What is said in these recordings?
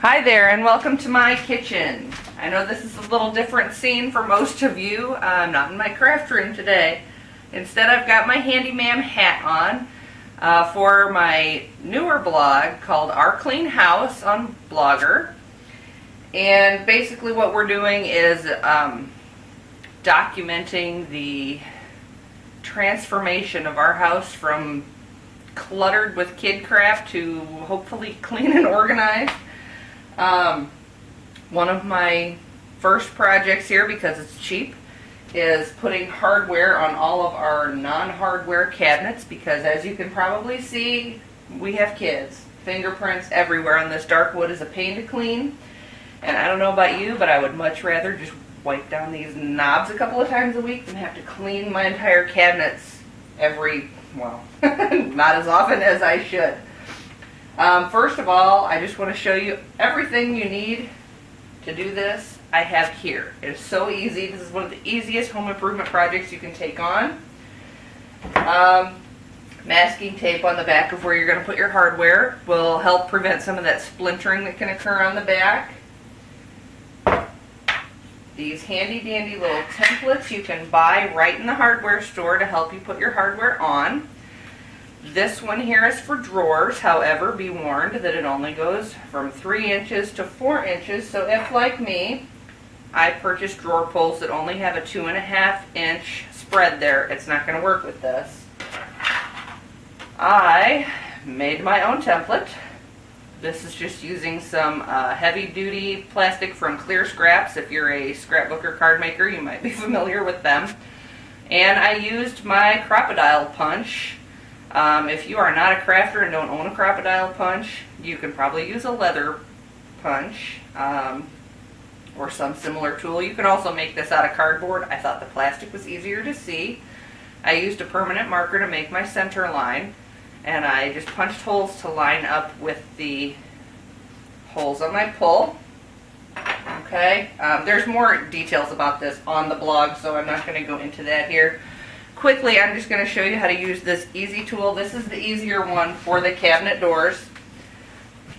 Hi there and welcome to my kitchen. I know this is a little different scene for most of you. I'm not in my craft room today. Instead, I've got my handyman hat on for my newer blog called Our Clean House on Blogger. And basically what we're doing is documenting the transformation of our house from cluttered with kid crap to hopefully clean and organized. One of my first projects here, because it's cheap, is putting hardware on all of our non-hardware cabinets, because as you can probably see, we have kids. Fingerprints everywhere on this dark wood is a pain to clean, and I don't know about you, but I would much rather just wipe down these knobs a couple of times a week than have to clean my entire cabinets not as often as I should. First of all, I just want to show you everything you need to do this. I have here. It is so easy. This is one of the easiest home improvement projects you can take on. Masking tape on the back of where you're going to put your hardware will help prevent some of that splintering that can occur on the back. These handy dandy little templates you can buy right in the hardware store to help you put your hardware on. This one here is for drawers. However, be warned that it only goes from 3 inches to 4 inches. So if, like me, I purchased drawer pulls that only have a 2.5 inch spread there, it's not going to work with this. I made my own template. This is just using some heavy-duty plastic from Clear Scraps. If you're a scrapbooker card maker, you might be familiar with them. And I used my Crop-A-Dile punch. If you are not a crafter and don't own a Crop-A-Dile punch, you can probably use a leather punch or some similar tool. You can also make this out of cardboard. I thought the plastic was easier to see. I used a permanent marker to make my center line, and I just punched holes to line up with the holes on my pull. Okay, there's more details about this on the blog, so I'm not going to go into that here. Quickly, I'm just going to show you how to use this easy tool. This is the easier one for the cabinet doors.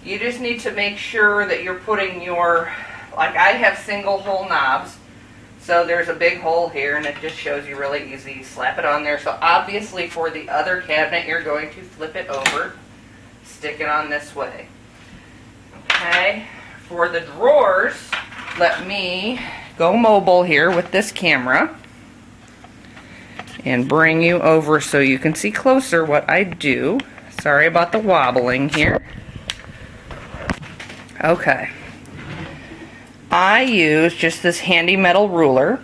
You just need to make sure that you're putting your, like I have single hole knobs, so there's a big hole here and it just shows you really easy. Slap it on there. So obviously for the other cabinet, you're going to flip it over, stick it on this way. Okay, for the drawers, let me go mobile here with this camera and bring you over so you can see closer what I do. Sorry about the wobbling here. Okay. I use just this handy metal ruler,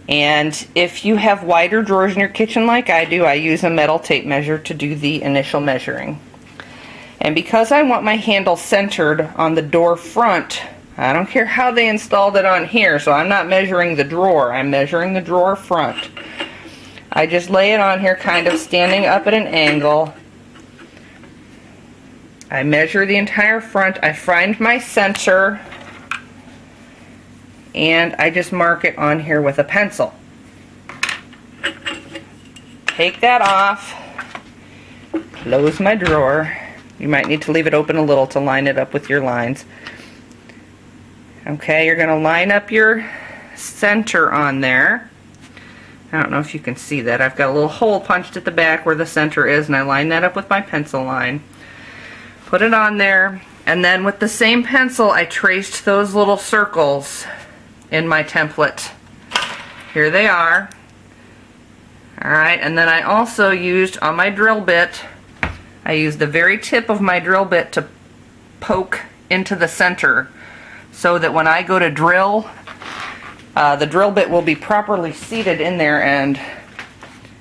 and if you have wider drawers in your kitchen like I do, I use a metal tape measure to do the initial measuring. And because I want my handle centered on the door front, I don't care how they installed it on here, so I'm not measuring the drawer, I'm measuring the drawer front. I just lay it on here kind of standing up at an angle. I measure the entire front. I find my center and I just mark it on here with a pencil. Take that off. Close my drawer. You might need to leave it open a little to line it up with your lines. Okay, you're going to line up your center on there. I don't know if you can see that. I've got a little hole punched at the back where the center is, and I line that up with my pencil line. Put it on there, and then with the same pencil, I traced those little circles in my template. Here they are. Alright, and then I also used on my drill bit, I used the very tip of my drill bit to poke into the center so that when I go to drill, the drill bit will be properly seated in there, and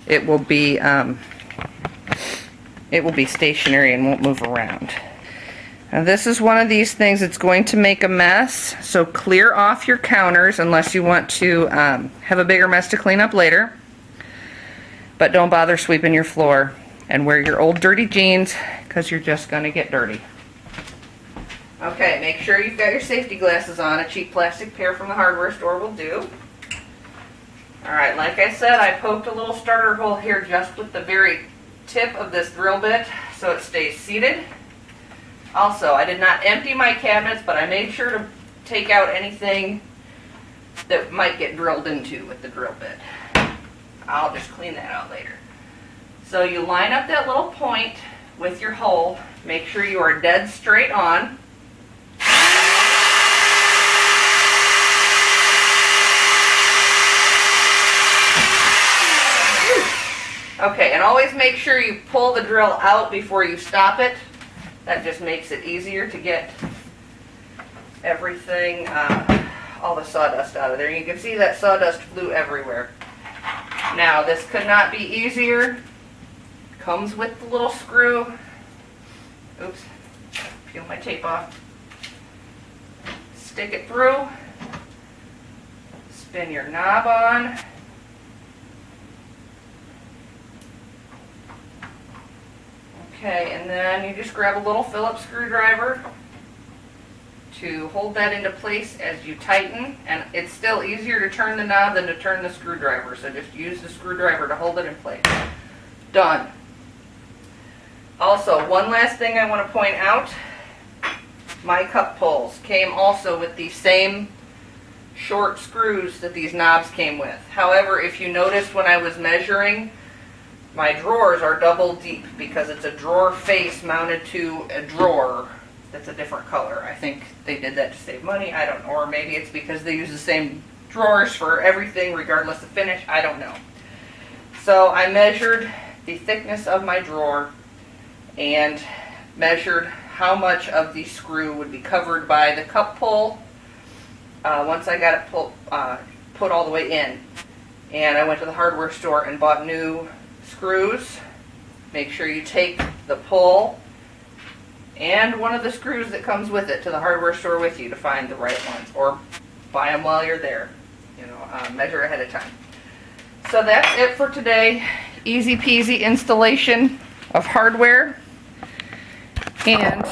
it will be stationary and won't move around. Now this is one of these things that's going to make a mess, so clear off your counters unless you want to have a bigger mess to clean up later. But don't bother sweeping your floor, and wear your old dirty jeans because you're just going to get dirty. Okay, make sure you've got your safety glasses on. A cheap plastic pair from the hardware store will do. Alright, like I said, I poked a little starter hole here just with the very tip of this drill bit so it stays seated. Also, I did not empty my cabinets, but I made sure to take out anything that might get drilled into with the drill bit. I'll just clean that out later. So you line up that little point with your hole. Make sure you are dead straight on. Okay, and always make sure you pull the drill out before you stop it. That just makes it easier to get everything, all the sawdust out of there. You can see that sawdust flew everywhere. Now, this could not be easier. Comes with the little screw. Oops, peel my tape off. Stick it through. Spin your knob on. Okay, and then you just grab a little Phillips screwdriver to hold that into place as you tighten. And it's still easier to turn the knob than to turn the screwdriver, so just use the screwdriver to hold it in place. Done. Also, one last thing I want to point out. My cup pulls came also with the same short screws that these knobs came with. However, if you noticed when I was measuring, my drawers are double deep because it's a drawer face mounted to a drawer that's a different color. I think they did that to save money. I don't know. Or maybe it's because they use the same drawers for everything regardless of finish. I don't know. So I measured the thickness of my drawer and measured how much of the screw would be covered by the cup pull once I got it put all the way in. And I went to the hardware store and bought new screws. Make sure you take the pull and one of the screws that comes with it to the hardware store with you to find the right ones, or buy them while you're there. You know, measure ahead of time. So that's it for today. Easy peasy installation of hardware. And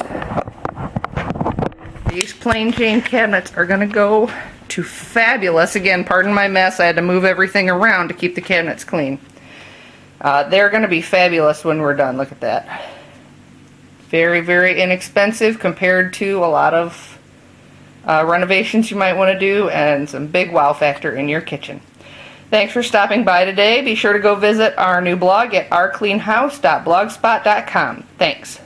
these plain Jane cabinets are going to go to fabulous. Again, pardon my mess. I had to move everything around to keep the cabinets clean. They're going to be fabulous when we're done. Look at that. Very, very inexpensive compared to a lot of renovations you might want to do, and some big wow factor in your kitchen. Thanks for stopping by today. Be sure to go visit our new blog at ourcleanhouse.blogspot.com. Thanks.